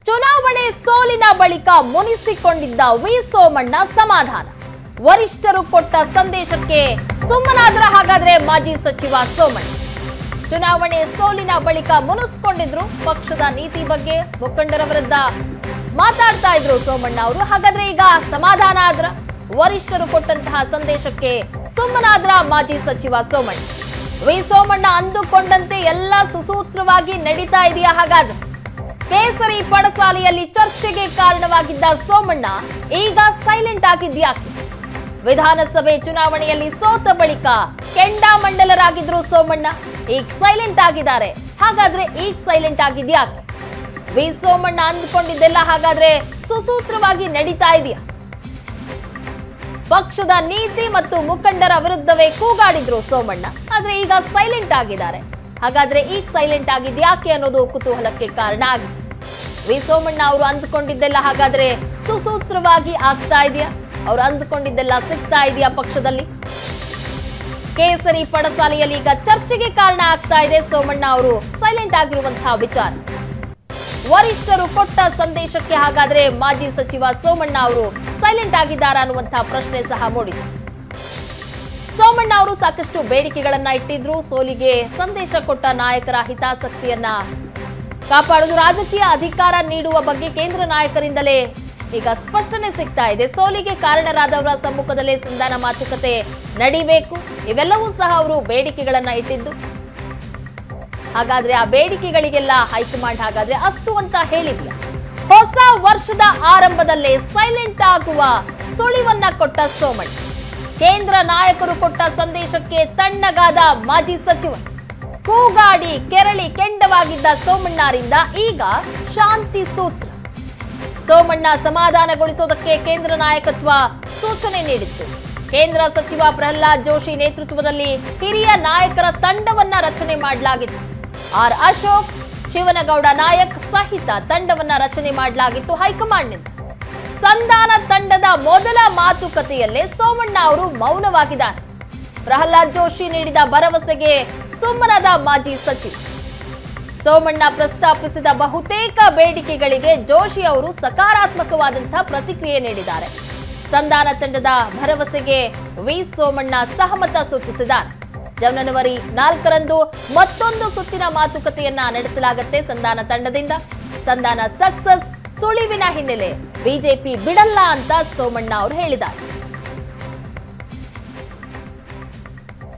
ಚುನಾವಣೆ ಸೋಲಿನ ಬಳಿಕ ಮುನಿಸಿಕೊಂಡಿದ್ದ ವಿ ಸೋಮಣ್ಣ ಸಮಾಧಾನ. ವರಿಷ್ಠರು ಕೊಟ್ಟ ಸಂದೇಶಕ್ಕೆ ಸುಮ್ಮನಾದ್ರ ಹಾಗಾದ್ರೆ ಮಾಜಿ ಸಚಿವ ಸೋಮಣ್ಣ. ಚುನಾವಣೆ ಸೋಲಿನ ಬಳಿಕ ಮುನಿಸಿಕೊಂಡಿದ್ರು. ಪಕ್ಷದ ನೀತಿ ಬಗ್ಗೆ ಮುಖಂಡರ ವಿರುದ್ಧ ಮಾತಾಡ್ತಾ ಇದ್ರು ಸೋಮಣ್ಣ ಅವರು. ಹಾಗಾದ್ರೆ ಈಗ ಸಮಾಧಾನ ಆದ್ರ? ವರಿಷ್ಠರು ಕೊಟ್ಟಂತಹ ಸಂದೇಶಕ್ಕೆ ಸುಮ್ಮನಾದ್ರ ಮಾಜಿ ಸಚಿವ ಸೋಮಣ್ಣ. ವಿ ಸೋಮಣ್ಣ ಅಂದುಕೊಂಡಂತೆ ಎಲ್ಲ ಸುಸೂತ್ರವಾಗಿ ನಡೀತಾ ಇದೆಯಾ? ಹಾಗಾದ್ರೆ ಕೇಸರಿ ಪಡಸಾಲೆಯಲ್ಲಿ ಚರ್ಚೆಗೆ ಕಾರಣವಾಗಿದ್ದ ಸೋಮಣ್ಣ ಈಗ ಸೈಲೆಂಟ್ ಆಗಿದ್ಯಾಕೆ? ವಿಧಾನಸಭೆ ಚುನಾವಣೆಯಲ್ಲಿ ಸೋತ ಬಳಿಕ ಕೆಂಡಾಮಂಡಲರಾಗಿದ್ರು ಸೋಮಣ್ಣ, ಈಗ ಸೈಲೆಂಟ್ ಆಗಿದ್ದಾರೆ. ಹಾಗಾದ್ರೆ ಈಗ ಸೈಲೆಂಟ್ ಆಗಿದ್ಯಾಕೆ? ವಿ ಸೋಮಣ್ಣ ಅಂದುಕೊಂಡಿದ್ದೆಲ್ಲ ಹಾಗಾದ್ರೆ ಸುಸೂತ್ರವಾಗಿ ನಡೀತಾ ಇದೆಯಾ? ಪಕ್ಷದ ನೀತಿ ಮತ್ತು ಮುಖಂಡರ ವಿರುದ್ಧವೇ ಕೂಗಾಡಿದ್ರು ಸೋಮಣ್ಣ, ಆದ್ರೆ ಈಗ ಸೈಲೆಂಟ್ ಆಗಿದ್ದಾರೆ. ಹಾಗಾದ್ರೆ ಈಗ ಸೈಲೆಂಟ್ ಆಗಿದ್ಯಾಕೆ ಅನ್ನೋದು ಕುತೂಹಲಕ್ಕೆ ಕಾರಣ ಆಗಿದೆ. ವಿ ಸೋಮಣ್ಣ ಅವರು ಅಂದುಕೊಂಡಿದ್ದೆಲ್ಲ ಹಾಗಾದ್ರೆ ಸುಸೂತ್ರವಾಗಿ ಆಗ್ತಾ ಇದೆಯಾ? ಅವ್ರು ಅಂದುಕೊಂಡಿದ್ದೆಲ್ಲ ಸಿಗ್ತಾ ಇದೆಯಾ ಪಕ್ಷದಲ್ಲಿ? ಕೇಸರಿ ಪಡಸಾಲೆಯಲ್ಲಿ ಈಗ ಚರ್ಚೆಗೆ ಕಾರಣ ಆಗ್ತಾ ಇದೆ ಸೋಮಣ್ಣ ಅವರು ಸೈಲೆಂಟ್ ಆಗಿರುವಂತಹ ವಿಚಾರ. ವರಿಷ್ಠರು ಕೊಟ್ಟ ಸಂದೇಶಕ್ಕೆ ಹಾಗಾದ್ರೆ ಮಾಜಿ ಸಚಿವ ಸೋಮಣ್ಣ ಅವರು ಸೈಲೆಂಟ್ ಆಗಿದ್ದಾರಾ ಅನ್ನುವಂತಹ ಪ್ರಶ್ನೆ ಸಹ ಮೂಡಿದೆ. ಸೋಮಣ್ಣ ಅವರು ಸಾಕಷ್ಟು ಬೇಡಿಕೆಗಳನ್ನ ಇಟ್ಟಿದ್ರು. ಸೋಲಿಗೆ ಸಂದೇಶ ಕೊಟ್ಟ ನಾಯಕರ ಹಿತಾಸಕ್ತಿಯನ್ನ ಕಾಪಾಡುವುದು, ರಾಜಕೀಯ ಅಧಿಕಾರ ನೀಡುವ ಬಗ್ಗೆ ಕೇಂದ್ರ ನಾಯಕರಿಂದಲೇ ಈಗ ಸ್ಪಷ್ಟನೆ ಸಿಗ್ತಾ ಇದೆ. ಸೋಲಿಗೆ ಕಾರಣರಾದವರ ಸಮ್ಮುಖದಲ್ಲೇ ಸಂಧಾನ ಮಾತುಕತೆ ನಡೀಬೇಕು, ಇವೆಲ್ಲವೂ ಸಹ ಅವರು ಬೇಡಿಕೆಗಳನ್ನ ಇಟ್ಟಿದ್ದು. ಹಾಗಾದ್ರೆ ಆ ಬೇಡಿಕೆಗಳಿಗೆಲ್ಲ ಹೈಕಮಾಂಡ್ ಹಾಗಾದ್ರೆ ಅಸ್ತು ಅಂತ ಹೇಳಿದ್ಯಾ? ಹೊಸ ವರ್ಷದ ಆರಂಭದಲ್ಲೇ ಸೈಲೆಂಟ್ ಆಗುವ ಸುಳಿವನ್ನ ಕೊಟ್ಟ ಸೋಮಣ್ಣ. ಕೇಂದ್ರ ನಾಯಕರು ಕೊಟ್ಟ ಸಂದೇಶಕ್ಕೆ ತಣ್ಣಗಾದ ಮಾಜಿ ಸಚಿವ. ಕೂಗಾಡಿ ಕೆರಳಿ ಕೆಂಡವಾಗಿದ್ದ ಸೋಮಣ್ಣರಿಂದ ಈಗ ಶಾಂತಿ ಸೂತ್ರ. ಸೋಮಣ್ಣ ಸಮಾಧಾನಗೊಳಿಸೋದಕ್ಕೆ ಕೇಂದ್ರ ನಾಯಕತ್ವ ಸೂಚನೆ ನೀಡಿತ್ತು. ಕೇಂದ್ರ ಸಚಿವ ಪ್ರಹ್ಲಾದ್ ಜೋಶಿ ನೇತೃತ್ವದಲ್ಲಿ ಹಿರಿಯ ನಾಯಕರ ತಂಡವನ್ನ ರಚನೆ ಮಾಡಲಾಗಿತ್ತು. ಆರ್ ಅಶೋಕ್, ಶಿವನಗೌಡ ನಾಯಕ್ ಸಹಿತ ತಂಡವನ್ನ ರಚನೆ ಮಾಡಲಾಗಿತ್ತು ಹೈಕಮಾಂಡ್ನಿಂದ. ಸಂಧಾನ ತಂಡದ ಮೊದಲ ಮಾತುಕತೆಯಲ್ಲೇ ಸೋಮಣ್ಣ ಅವರು ಮೌನವಾಗಿದ್ದಾರೆ. ಪ್ರಹ್ಲಾದ್ ಜೋಶಿ ನೀಡಿದ ಭರವಸೆಗೆ ಸುಮ್ಮನಾದ ಮಾಜಿ ಸಚಿವ. ಸೋಮಣ್ಣ ಪ್ರಸ್ತಾಪಿಸಿದ ಬಹುತೇಕ ಬೇಡಿಕೆಗಳಿಗೆ ಜೋಶಿ ಅವರು ಸಕಾರಾತ್ಮಕವಾದಂತಹ ಪ್ರತಿಕ್ರಿಯೆ ನೀಡಿದ್ದಾರೆ. ಸಂಧಾನ ತಂಡದ ಭರವಸೆಗೆ ವಿ ಸೋಮಣ್ಣ ಸಹಮತ ಸೂಚಿಸಿದ್ದಾರೆ. ಜನವರಿ 4ರಂದು ಮತ್ತೊಂದು ಸುತ್ತಿನ ಮಾತುಕತೆಯನ್ನ ನಡೆಸಲಾಗುತ್ತೆ ಸಂಧಾನ ತಂಡದಿಂದ. ಸಂಧಾನ ಸಕ್ಸಸ್, ಸುಳಿವಿನ ಹಿನ್ನೆಲೆ ಬಿಜೆಪಿ ಬಿಡಲ್ಲ ಅಂತ ಸೋಮಣ್ಣ ಅವರು ಹೇಳಿದ್ದಾರೆ.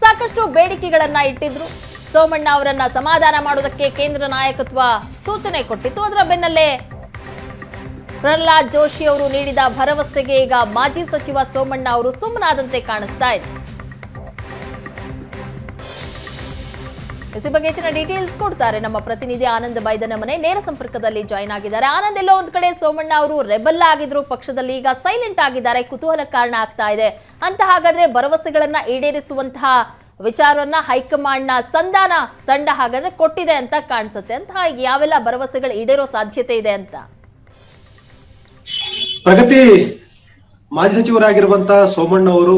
ಸಾಕಷ್ಟು ಬೇಡಿಕೆಗಳನ್ನ ಇಟ್ಟಿದ್ರು. ಸೋಮಣ್ಣ ಅವರನ್ನ ಸಮಾಧಾನ ಮಾಡೋದಕ್ಕೆ ಕೇಂದ್ರ ನಾಯಕತ್ವ ಸೂಚನೆ ಕೊಟ್ಟಿತ್ತು. ಅದರ ಬೆನ್ನಲ್ಲೇ ಪ್ರಹ್ಲಾದ್ ಜೋಶಿ ಅವರು ನೀಡಿದ ಭರವಸೆಗೆ ಈಗ ಮಾಜಿ ಸಚಿವ ಸೋಮಣ್ಣ ಅವರು ಸುಮ್ಮನಾದಂತೆ ಕಾಣಿಸ್ತಾ ಇದೆ. ಈ ಬಗ್ಗೆ ಹೆಚ್ಚಿನ ಡೀಟೇಲ್ಸ್ ಕೊಡ್ತಾರೆ ನಮ್ಮ ಪ್ರತಿನಿಧಿ ಆನಂದ್ ಬೈದನ ಮನೆ. ನೇರ ಸಂಪರ್ಕದಲ್ಲಿ ಜಾಯಿನ್ ಆಗಿದ್ದಾರೆ. ಆನಂದ್, ಎಲ್ಲೋ ಒಂದ್ ಕಡೆ ಸೋಮಣ್ಣ ಅವರು ರೆಬಲ್ ಆಗಿದ್ರು ಪಕ್ಷದಲ್ಲಿ, ಈಗ ಸೈಲೆಂಟ್ ಆಗಿದ್ದಾರೆ, ಕುತೂಹಲ ಕಾರಣ ಆಗ್ತಾ ಇದೆ ಅಂತ. ಹಾಗಾದ್ರೆ ಭರವಸೆಗಳನ್ನ ಈಡೇರಿಸುವಂತಹ ವಿಚಾರವನ್ನ ಹೈಕಮಾಂಡ್ನ ಸಂಧಾನ ತಂಡ ಹಾಗಾದ್ರೆ ಕೊಟ್ಟಿದೆ ಅಂತ ಕಾಣಿಸುತ್ತೆ ಅಂತ. ಯಾವೆಲ್ಲ ಭರವಸೆಗಳು ಈಡೇರೋ ಸಾಧ್ಯತೆ ಇದೆ ಅಂತ? ಪ್ರಗತಿ, ಮಾಜಿ ಸಚಿವರಾಗಿರುವಂತಹ ಸೋಮಣ್ಣ ಅವರು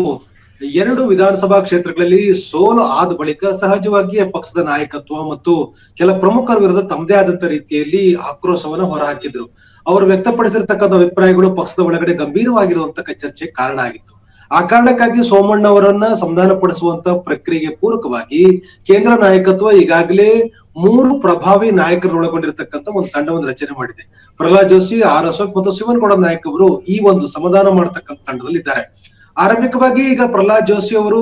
2 ವಿಧಾನಸಭಾ ಕ್ಷೇತ್ರಗಳಲ್ಲಿ ಸೋಲು ಆದ ಬಳಿಕ ಸಹಜವಾಗಿಯೇ ಪಕ್ಷದ ನಾಯಕತ್ವ ಮತ್ತು ಕೆಲ ಪ್ರಮುಖರ ವಿರುದ್ಧ ತಮ್ಮದೇ ಆದಂತ ರೀತಿಯಲ್ಲಿ ಆಕ್ರೋಶವನ್ನ ಹೊರಹಾಕಿದ್ರು. ಅವರು ವ್ಯಕ್ತಪಡಿಸಿರ್ತಕ್ಕಂಥ ಅಭಿಪ್ರಾಯಗಳು ಪಕ್ಷದ ಒಳಗಡೆ ಗಂಭೀರವಾಗಿರುವಂತಹ ಚರ್ಚೆ ಕಾರಣ ಆಗಿತ್ತು. ಆ ಕಾರಣಕ್ಕಾಗಿ ಸೋಮಣ್ಣ ಅವರನ್ನ ಸಮಾಧಾನ ಪಡಿಸುವಂತ ಪ್ರಕ್ರಿಯೆಗೆ ಪೂರಕವಾಗಿ ಕೇಂದ್ರ ನಾಯಕತ್ವ ಈಗಾಗಲೇ 3 ಪ್ರಭಾವಿ ನಾಯಕರು ಒಳಗೊಂಡಿರತಕ್ಕಂತ ಒಂದು ತಂಡವನ್ನು ರಚನೆ ಮಾಡಿದೆ. ಪ್ರಹ್ಲಾದ್ ಜೋಶಿ, ಆರ್ ಅಶೋಕ್ ಮತ್ತು ಶಿವನಗೌಡ ನಾಯಕ್ ಅವರು ಈ ಒಂದು ಸಮಾಧಾನ ಮಾಡತಕ್ಕಂತ ತಂಡದಲ್ಲಿ ಇದ್ದಾರೆ. ಆರಂಭಿಕವಾಗಿ ಈಗ ಪ್ರಹ್ಲಾದ್ ಜೋಶಿ ಅವರು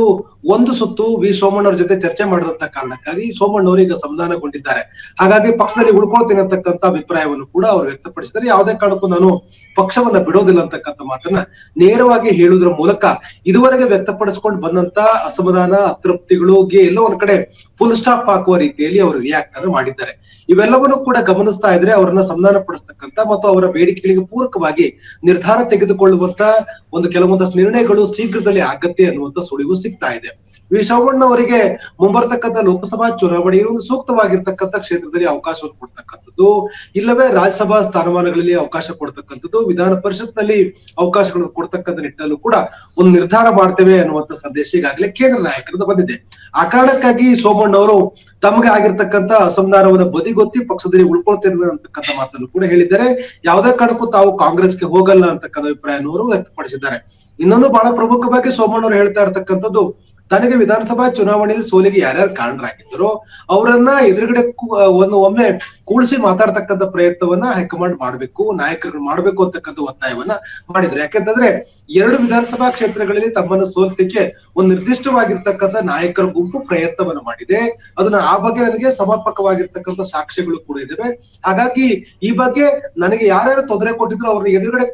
ಒಂದು ಸುತ್ತು ವಿ ಸೋಮಣ್ಣ ಅವ್ರ ಜೊತೆ ಚರ್ಚೆ ಮಾಡಿದಂತ ಕಾರಣಕ್ಕಾಗಿ ಸೋಮಣ್ಣ ಅವರು ಈಗ ಸಮಾಧಾನಗೊಂಡಿದ್ದಾರೆ. ಹಾಗಾಗಿ ಪಕ್ಷದಲ್ಲಿ ಉಳ್ಕೊಳ್ತೀನಿ ಅಂತಕ್ಕಂಥ ಅಭಿಪ್ರಾಯವನ್ನು ಕೂಡ ಅವರು ವ್ಯಕ್ತಪಡಿಸಿದರೆ, ಯಾವುದೇ ಕಾರಣಕ್ಕೂ ನಾನು ಪಕ್ಷವನ್ನ ಬಿಡೋದಿಲ್ಲ ಅಂತಕ್ಕಂಥ ಮಾತನ್ನ ನೇರವಾಗಿ ಹೇಳುವುದರ ಮೂಲಕ ಇದುವರೆಗೆ ವ್ಯಕ್ತಪಡಿಸಿಕೊಂಡು ಬಂದಂತ ಅಸಮಾಧಾನ, ಅತೃಪ್ತಿಗಳಿಗೆ ಎಲ್ಲೋ ಒಂದ್ ಕಡೆ ಫುಲ್ ಸ್ಟಾಪ್ ಹಾಕುವ ರೀತಿಯಲ್ಲಿ ಅವರು ರಿಯಾಕ್ಟ್ ಅನ್ನು ಮಾಡಿದ್ದಾರೆ. ಇವೆಲ್ಲವನ್ನು ಕೂಡ ಗಮನಿಸ್ತಾ ಇದ್ರೆ ಅವರನ್ನ ಸಮಾಧಾನ ಪಡಿಸ್ತಕ್ಕಂಥ ಮತ್ತು ಅವರ ಬೇಡಿಕೆಗಳಿಗೆ ಪೂರಕವಾಗಿ ನಿರ್ಧಾರ ತೆಗೆದುಕೊಳ್ಳುವಂತ ಕೆಲವೊಂದಷ್ಟು ನಿರ್ಣಯಗಳು ಶೀಘ್ರದಲ್ಲಿ ಆಗತ್ತೆ ಅನ್ನುವಂತ ಸುಳಿವು ಸಿಗ್ತಾ ಇದೆ. ವಿ ಸೋಮಣ್ಣ ಅವರಿಗೆ ಮುಂಬರ್ತಕ್ಕಂಥ ಲೋಕಸಭಾ ಚುನಾವಣೆಯಲ್ಲಿ ಒಂದು ಸೂಕ್ತವಾಗಿರ್ತಕ್ಕಂಥ ಕ್ಷೇತ್ರದಲ್ಲಿ ಅವಕಾಶವನ್ನು ಕೊಡ್ತಕ್ಕಂಥದ್ದು, ಇಲ್ಲವೇ ರಾಜ್ಯಸಭಾ ಸ್ಥಾನಮಾನಗಳಲ್ಲಿ ಅವಕಾಶ ಕೊಡ್ತಕ್ಕಂಥದ್ದು, ವಿಧಾನ ಪರಿಷತ್ನಲ್ಲಿ ಅವಕಾಶಗಳನ್ನು ಕೊಡ್ತಕ್ಕಂಥ ನಿಟ್ಟಿನಲ್ಲೂ ಕೂಡ ಒಂದು ನಿರ್ಧಾರ ಮಾಡ್ತೇವೆ ಅನ್ನುವಂಥ ಸಂದೇಶ ಈಗಾಗಲೇ ಕೇಂದ್ರ ನಾಯಕರಿಂದ ಬಂದಿದೆ. ಆ ಕಾರಣಕ್ಕಾಗಿ ಸೋಮಣ್ಣ ಅವರು ತಮಗೆ ಆಗಿರ್ತಕ್ಕಂಥ ಅಸಮಾಧಾನವನ್ನು ಬದಿಗೊತ್ತಿ ಪಕ್ಷದಲ್ಲಿ ಉಳ್ಕೊಳ್ತೇವೆ ಅಂತಕ್ಕಂಥ ಮಾತನ್ನು ಕೂಡ ಹೇಳಿದ್ದಾರೆ. ಯಾವುದೇ ಕಾರಣಕ್ಕೂ ತಾವು ಕಾಂಗ್ರೆಸ್ಗೆ ಹೋಗಲ್ಲ ಅಂತಕ್ಕಂಥ ಅಭಿಪ್ರಾಯವನ್ನು ಅವರು ವ್ಯಕ್ತಪಡಿಸಿದ್ದಾರೆ. ಇನ್ನೊಂದು ಬಹಳ ಪ್ರಮುಖವಾಗಿ ಸೋಮಣ್ಣ ಅವರು ಹೇಳ್ತಾ ಇರ್ತಕ್ಕಂಥದ್ದು, ತನಗೆ ವಿಧಾನಸಭಾ ಚುನಾವಣೆಯಲ್ಲಿ ಸೋಲಿಗೆ ಯಾರ್ಯಾರು ಕಾರಣರಾಗಿದ್ದರೋ ಅವರನ್ನ ಎದುರುಗಡೆ ಒಮ್ಮೆ ಕೂಡಿಸಿ ಮಾತಾಡ್ತಕ್ಕಂಥ ಪ್ರಯತ್ನವನ್ನ ಹೈಕಮಾಂಡ್ ಮಾಡ್ಬೇಕು, ನಾಯಕರುಗಳು ಮಾಡ್ಬೇಕು ಅಂತಕ್ಕಂಥ ಒತ್ತಾಯವನ್ನ ಮಾಡಿದ್ರು. ಯಾಕೆಂತಂದ್ರೆ 2 ವಿಧಾನಸಭಾ ಕ್ಷೇತ್ರಗಳಲ್ಲಿ ತಮ್ಮನ್ನು ಸೋಲಿಸಲಿಕ್ಕೆ ಒಂದು ನಿರ್ದಿಷ್ಟವಾಗಿರ್ತಕ್ಕಂಥ ನಾಯಕರ ಗುಂಪು ಪ್ರಯತ್ನವನ್ನು ಮಾಡಿದೆ. ಅದನ್ನ ಆ ಬಗ್ಗೆ ನನಗೆ ಸಮರ್ಪಕವಾಗಿರ್ತಕ್ಕಂಥ ಸಾಕ್ಷ್ಯಗಳು ಕೂಡ ಇದಾವೆ. ಹಾಗಾಗಿ ಈ ಬಗ್ಗೆ ನನಗೆ ಯಾರ್ಯಾರು ತೊಂದರೆ ಕೊಟ್ಟಿದ್ರು ಅವ್ರನ್ನ ಎದುರುಗಡೆ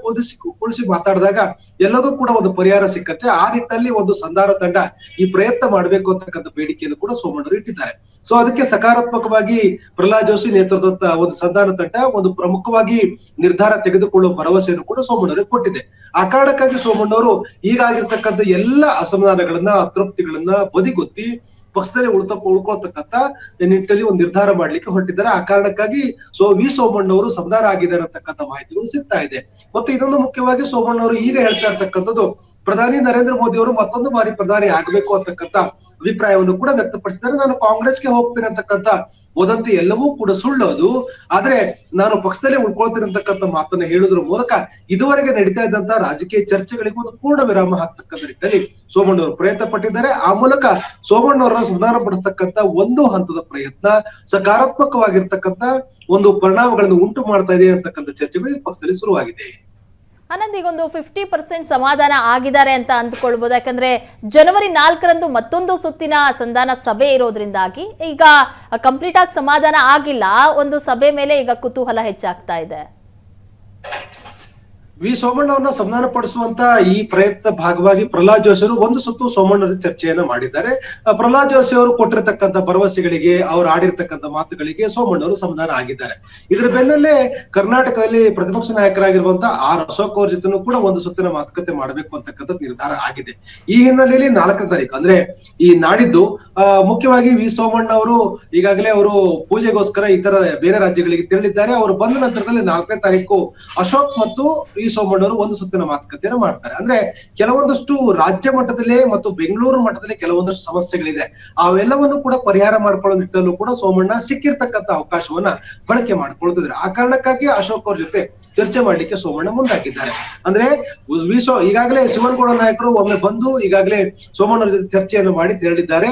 ಕೂಡಿಸಿ ಮಾತಾಡಿದಾಗ ಎಲ್ಲದೂ ಕೂಡ ಒಂದು ಪರಿಹಾರ ಸಿಕ್ಕತ್ತೆ. ಆ ನಿಟ್ಟಿನಲ್ಲಿ ಒಂದು ಸಂಧಾನ ತಂಡ ಈ ಪ್ರಯತ್ನ ಮಾಡ್ಬೇಕು ಅಂತಕ್ಕಂಥ ಬೇಡಿಕೆಯನ್ನು ಕೂಡ ಸೋಮಣ್ಣರು ಇಟ್ಟಿದ್ದಾರೆ. ಸೊ ಅದಕ್ಕೆ ಸಕಾರಾತ್ಮಕವಾಗಿ ಪ್ರಹ್ಲಾದ್ ಜೋಶಿ ನೇತೃತ್ವದ ಒಂದು ಸಂಧಾನ ತಂಡ ಒಂದು ಪ್ರಮುಖವಾಗಿ ನಿರ್ಧಾರ ತೆಗೆದುಕೊಳ್ಳುವ ಭರವಸೆಯನ್ನು ಕೂಡ ಸೋಮಣ್ಣರಿಗೆ ಕೊಟ್ಟಿದೆ. ಆ ಕಾರಣಕ್ಕಾಗಿ ಸೋಮಣ್ಣವರು ಈಗಾಗಿರ್ತಕ್ಕಂಥ ಎಲ್ಲ ಅಸಮಾಧಾನಗಳನ್ನ, ಅತೃಪ್ತಿಗಳನ್ನ ಬದಿಗೊತ್ತಿ ಪಕ್ಷದಲ್ಲಿ ಉಳ್ಕೊಳ್ತಕ್ಕಂಥ ನಿಟ್ಟಿನಲ್ಲಿ ಒಂದು ನಿರ್ಧಾರ ಮಾಡ್ಲಿಕ್ಕೆ ಹೊರಟಿದ್ದಾರೆ. ಆ ಕಾರಣಕ್ಕಾಗಿ ವಿ ಸೋಮಣ್ಣವರು ಸಂಧಾನ ಆಗಿದ್ದಾರೆ ಅಂತಕ್ಕಂಥ ಮಾಹಿತಿಗಳು ಸಿಗ್ತಾ ಇದೆ. ಮತ್ತು ಇದೊಂದು ಮುಖ್ಯವಾಗಿ ಸೋಮಣ್ಣವರು ಈಗ ಹೇಳ್ತಾ ಇರ್ತಕ್ಕಂಥದ್ದು, ಪ್ರಧಾನಿ ನರೇಂದ್ರ ಮೋದಿ ಅವರು ಮತ್ತೊಂದು ಬಾರಿ ಪ್ರಧಾನಿ ಆಗ್ಬೇಕು ಅಂತಕ್ಕಂಥ ಅಭಿಪ್ರಾಯವನ್ನು ಕೂಡ ವ್ಯಕ್ತಪಡಿಸಿದ್ದಾರೆ. ನಾನು ಕಾಂಗ್ರೆಸ್ಗೆ ಹೋಗ್ತೇನೆ ಅಂತಕ್ಕಂಥ ವದಂತಿ ಎಲ್ಲವೂ ಕೂಡ ಸುಳ್ಳೋದು, ಆದ್ರೆ ನಾನು ಪಕ್ಷದಲ್ಲೇ ಉಳ್ಕೊಳ್ತೇನೆ ಅಂತಕ್ಕಂಥ ಮಾತನ್ನ ಹೇಳುವುದರ ಮೂಲಕ ಇದುವರೆಗೆ ನಡೀತಾ ಇದ್ದಂತ ರಾಜಕೀಯ ಚರ್ಚೆಗಳಿಗೆ ಒಂದು ಪೂರ್ಣ ವಿರಾಮ ಹಾಕ್ತಕ್ಕಂಥ ನಿಟ್ಟಿನಲ್ಲಿ ಸೋಮಣ್ಣವರು ಪ್ರಯತ್ನ ಪಟ್ಟಿದ್ದಾರೆ. ಆ ಮೂಲಕ ಸೋಮಣ್ಣವರ ಸಮಾಧಾನ ಪಡಿಸ್ತಕ್ಕಂಥ ಒಂದು ಹಂತದ ಪ್ರಯತ್ನ ಸಕಾರಾತ್ಮಕವಾಗಿರ್ತಕ್ಕಂಥ ಒಂದು ಪರಿಣಾಮಗಳನ್ನು ಉಂಟು ಮಾಡ್ತಾ ಇದೆ ಅಂತಕ್ಕಂಥ ಚರ್ಚೆಗಳು ಈ ಪಕ್ಷದಲ್ಲಿ ಶುರುವಾಗಿದೆ. ಆನಂದ್, ಈಗೊಂದು 50% ಸಮಾಧಾನ ಆಗಿದ್ದಾರೆ ಅಂತ ಅಂದ್ಕೊಳ್ಬಹುದು. ಯಾಕಂದ್ರೆ ಜನವರಿ 4ರಂದು ಮತ್ತೊಂದು ಸುತ್ತಿನ ಸಂಧಾನ ಸಭೆ ಇರೋದ್ರಿಂದಾಗಿ ಈಗ ಕಂಪ್ಲೀಟ್ ಆಗಿ ಸಮಾಧಾನ ಆಗಿಲ್ಲ. ಒಂದು ಸಭೆ ಮೇಲೆ ಈಗ ಕುತೂಹಲ ಹೆಚ್ಚಾಗ್ತಾ ಇದೆ. ವಿ ಸೋಮಣ್ಣವನ್ನ ಸಮಾಧಾನ ಪಡಿಸುವಂತ ಈ ಪ್ರಯತ್ನ ಭಾಗವಾಗಿ ಪ್ರಹ್ಲಾದ್ ಜೋಶಿ ಅವರು ಒಂದು ಸುತ್ತು ಸೋಮಣ್ಣರ ಚರ್ಚೆಯನ್ನ ಮಾಡಿದ್ದಾರೆ. ಪ್ರಹ್ಲಾದ್ ಜೋಶಿ ಅವರು ಕೊಟ್ಟಿರ್ತಕ್ಕಂಥ ಭರವಸೆಗಳಿಗೆ, ಅವರು ಆಡಿರ್ತಕ್ಕಂಥ ಮಾತುಗಳಿಗೆ ಸೋಮಣ್ಣವರು ಸಮಾಧಾನ ಆಗಿದ್ದಾರೆ. ಇದರ ಬೆನ್ನಲ್ಲೇ ಕರ್ನಾಟಕದಲ್ಲಿ ಪ್ರತಿಪಕ್ಷ ನಾಯಕರಾಗಿರುವಂತಹ ಅಶೋಕ್ ಅವ್ರ ಜೊತೆನೂ ಕೂಡ ಒಂದು ಸುತ್ತಿನ ಮಾತುಕತೆ ಮಾಡಬೇಕು ಅಂತಕ್ಕಂಥ ನಿರ್ಧಾರ ಆಗಿದೆ. ಈ ಹಿನ್ನೆಲೆಯಲ್ಲಿ 4ನೇ ತಾರೀಕು ಅಂದ್ರೆ ಈ ನಾಡಿದ್ದು ಮುಖ್ಯವಾಗಿ ವಿ ಸೋಮಣ್ಣ ಅವರು ಈಗಾಗಲೇ ಅವರು ಪೂಜೆಗೋಸ್ಕರ ಇತರ ಬೇರೆ ರಾಜ್ಯಗಳಿಗೆ ತೆರಳಿದ್ದಾರೆ. ಅವರು ಬಂದ ನಂತರದಲ್ಲಿ 4ನೇ ತಾರೀಕು ಅಶೋಕ್ ಮತ್ತು ಸೋಮಣ್ಣವರು ಒಂದು ಸುತ್ತಿನ ಮಾತುಕತೆಯನ್ನು ಮಾಡ್ತಾರೆ. ಅಂದ್ರೆ ಕೆಲವೊಂದಷ್ಟು ರಾಜ್ಯ ಮಟ್ಟದಲ್ಲಿ ಮತ್ತು ಬೆಂಗಳೂರು ಮಟ್ಟದಲ್ಲಿ ಕೆಲವೊಂದಷ್ಟು ಸಮಸ್ಯೆಗಳಿದೆ, ಅವೆಲ್ಲವನ್ನು ಕೂಡ ಪರಿಹಾರ ಮಾಡ್ಕೊಳ್ಳೋ ನಿಟ್ಟಲ್ಲೂ ಕೂಡ ಸೋಮಣ್ಣ ಸಿಕ್ಕಿರ್ತಕ್ಕಂಥ ಅವಕಾಶವನ್ನ ಬಳಕೆ ಮಾಡ್ಕೊಳ್ತಿದ್ದಾರೆ. ಆ ಕಾರಣಕ್ಕಾಗಿ ಅಶೋಕ್ ಅವ್ರ ಜೊತೆ ಚರ್ಚೆ ಮಾಡ್ಲಿಕ್ಕೆ ಸೋಮಣ್ಣ ಮುಂದಾಗಿದ್ದಾರೆ. ಅಂದ್ರೆ ಈಗಾಗಲೇ ಶಿವನಗೌಡ ನಾಯಕರು ಒಮ್ಮೆ ಬಂದು ಈಗಾಗಲೇ ಸೋಮಣ್ಣರ ಜೊತೆ ಚರ್ಚೆಯನ್ನು ಮಾಡಿ ತೆರಳಿದ್ದಾರೆ.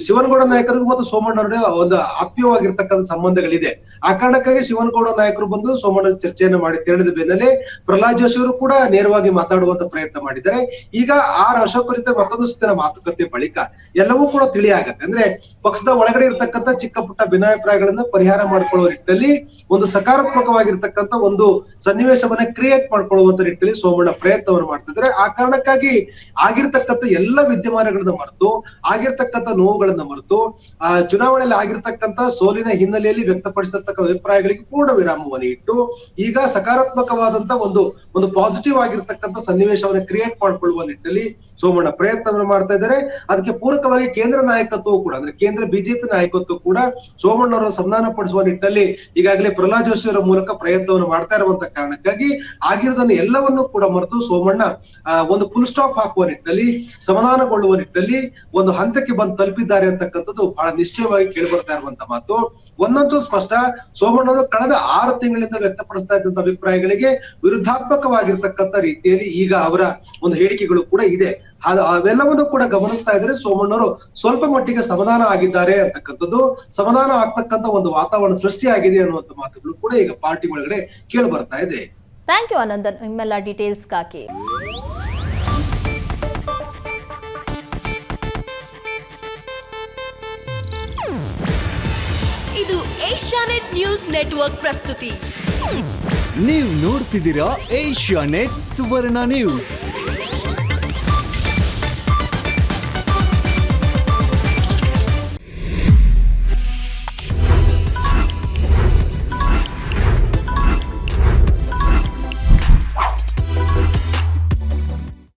ಶಿವನಗೌಡ ನಾಯಕರಿಗೂ ಮತ್ತು ಸೋಮಣ್ಣರ ಒಂದು ಆಪ್ಯವಾಗಿರ್ತಕ್ಕಂಥ ಸಂಬಂಧಗಳಿದೆ. ಆ ಕಾರಣಕ್ಕಾಗಿ ಶಿವನಗೌಡ ನಾಯಕರು ಬಂದು ಸೋಮಣ್ಣ ಚರ್ಚೆಯನ್ನು ಮಾಡಿ ತೆರಳಿದ ಬೆನ್ನಲ್ಲೇ ಪ್ರಹ್ಲಾದ್ ಜೋಶಿ ಅವರು ಕೂಡ ನೇರವಾಗಿ ಮಾತಾಡುವಂತ ಪ್ರಯತ್ನ ಮಾಡಿದ್ದಾರೆ. ಈಗ ಅಶೋಕ್ ಜೊತೆ ಮತ್ತೊಂದು ಸುತ್ತಿನ ಮಾತುಕತೆ ಬಳಿಕ ಎಲ್ಲವೂ ಕೂಡ ತಿಳಿಯಾಗತ್ತೆ. ಅಂದ್ರೆ ಪಕ್ಷದ ಒಳಗಡೆ ಇರ್ತಕ್ಕಂಥ ಚಿಕ್ಕ ಪುಟ್ಟ ಭಿನ್ನಾಭಿಪ್ರಾಯಗಳನ್ನ ಪರಿಹಾರ ಮಾಡ್ಕೊಳ್ಳುವ ನಿಟ್ಟಿನಲ್ಲಿ ಒಂದು ಸಕಾರಾತ್ಮಕವಾಗಿರ್ತಕ್ಕಂಥ ಒಂದು ಸನ್ನಿವೇಶವನ್ನ ಕ್ರಿಯೇಟ್ ಮಾಡ್ಕೊಳ್ಳುವಂತ ನಿಟ್ಟಿನಲ್ಲಿ ಸೋಮಣ್ಣ ಪ್ರಯತ್ನವನ್ನು ಮಾಡ್ತಿದ್ದಾರೆ. ಆ ಕಾರಣಕ್ಕಾಗಿ ಆಗಿರ್ತಕ್ಕಂಥ ಎಲ್ಲ ವಿದ್ಯಮಾನಗಳನ್ನ ಮರೆತು, ಆಗಿರ್ತಕ್ಕಂಥ ನೋವುಗಳನ್ನ ಮರೆತು, ಆ ಚುನಾವಣೆಯಲ್ಲಿ ಆಗಿರ್ತಕ್ಕಂಥ ಸೋಲಿನ ಹಿನ್ನೆಲೆಯಲ್ಲಿ ವ್ಯಕ್ತಪಡಿಸಿರ್ತಕ್ಕಂಥ ಅಭಿಪ್ರಾಯಗಳಿಗೆ ಪೂರ್ಣ ವಿರಾಮವನ್ನು ಇಟ್ಟು ಈಗ ಸಕಾರಾತ್ಮಕವಾದಂತ ಒಂದು ಪಾಸಿಟಿವ್ ಆಗಿರ್ತಕ್ಕಂಥ ಸನ್ನಿವೇಶವನ್ನ ಕ್ರಿಯೇಟ್ ಮಾಡ್ಕೊಳ್ಳುವ ನಿಟ್ಟಿನಲ್ಲಿ ಸೋಮಣ್ಣ ಪ್ರಯತ್ನವನ್ನು ಮಾಡ್ತಾ ಇದ್ದಾರೆ. ಅದಕ್ಕೆ ಪೂರಕವಾಗಿ ಕೇಂದ್ರ ನಾಯಕತ್ವವು ಕೂಡ ಅಂದ್ರೆ ಕೇಂದ್ರ ಬಿಜೆಪಿ ನಾಯಕತ್ವ ಕೂಡ ಸೋಮಣ್ಣವರ ಸಮಾಧಾನ ಪಡಿಸುವ ನಿಟ್ಟಿನಲ್ಲಿ ಈಗಾಗಲೇ ಪ್ರಹ್ಲಾದ್ ಜೋಶಿ ಅವರ ಮೂಲಕ ಪ್ರಯತ್ನವನ್ನು ಮಾಡ್ತಾ ಇರುವಂತ ಕಾರಣಕ್ಕಾಗಿ ಆಗಿರೋದನ್ನು ಎಲ್ಲವನ್ನೂ ಕೂಡ ಮರೆತು ಸೋಮಣ್ಣ ಒಂದು ಫುಲ್ ಸ್ಟಾಪ್ ಹಾಕುವ ನಿಟ್ಟಿನಲ್ಲಿ, ಸಮಾಧಾನಗೊಳ್ಳುವ ನಿಟ್ಟಿನಲ್ಲಿ ಒಂದು ಹಂತಕ್ಕೆ ಬಂದು ತಲುಪಿದ್ದಾರೆ ಅಂತಕ್ಕಂಥದ್ದು ಬಹಳ ನಿಶ್ಚಯವಾಗಿ ಕೇಳಿ ಬರ್ತಾ ಇರುವಂತ ಮಾತು. ಒಂದಂತೂ ಸ್ಪಷ್ಟ, ಸೋಮಣ್ಣವರು ಕಳೆದ 6 ತಿಂಗಳಿಂದ ವ್ಯಕ್ತಪಡಿಸ್ತಾ ಇದ್ದಂತ ಅಭಿಪ್ರಾಯಗಳಿಗೆ ವಿರುದ್ಧಾತ್ಮಕವಾಗಿರ್ತಕ್ಕಂಥ ರೀತಿಯಲ್ಲಿ ಈಗ ಅವರ ಒಂದು ಹೇಳಿಕೆಗಳು ಕೂಡ ಇದೆ. ಅವೆಲ್ಲವನ್ನು ಕೂಡ ಗಮನಿಸ್ತಾ ಇದ್ರೆ ಸೋಮಣ್ಣವರು ಸ್ವಲ್ಪ ಮಟ್ಟಿಗೆ ಸಮಾಧಾನ ಆಗಿದ್ದಾರೆ ಅಂತಕ್ಕಂಥದ್ದು, ಸಮಾಧಾನ ಆಗ್ತಕ್ಕಂಥ ಒಂದು ವಾತಾವರಣ ಸೃಷ್ಟಿಯಾಗಿದೆ ಅನ್ನುವಂಥ ಮಾತುಗಳು ಕೂಡ ಈಗ ಪಾರ್ಟಿ ಒಳಗಡೆ ಕೇಳಿ ಬರ್ತಾ ಇದೆ. ಥ್ಯಾಂಕ್ ಯು ಆನಂದನ್, ನಿಮ್ಮೆಲ್ಲ ಡೀಟೇಲ್ಸ್ಗಾಗಿ. ಇದು ಏಷ್ಯಾನೆಟ್ ನ್ಯೂಸ್ ನೆಟ್ವರ್ಕ್ ಪ್ರಸ್ತುತಿ. ನೀವು ನೋಡ್ತಿದ್ದೀರಾ ಏಷ್ಯಾನೆಟ್ ಸುವರ್ಣ ನ್ಯೂಸ್.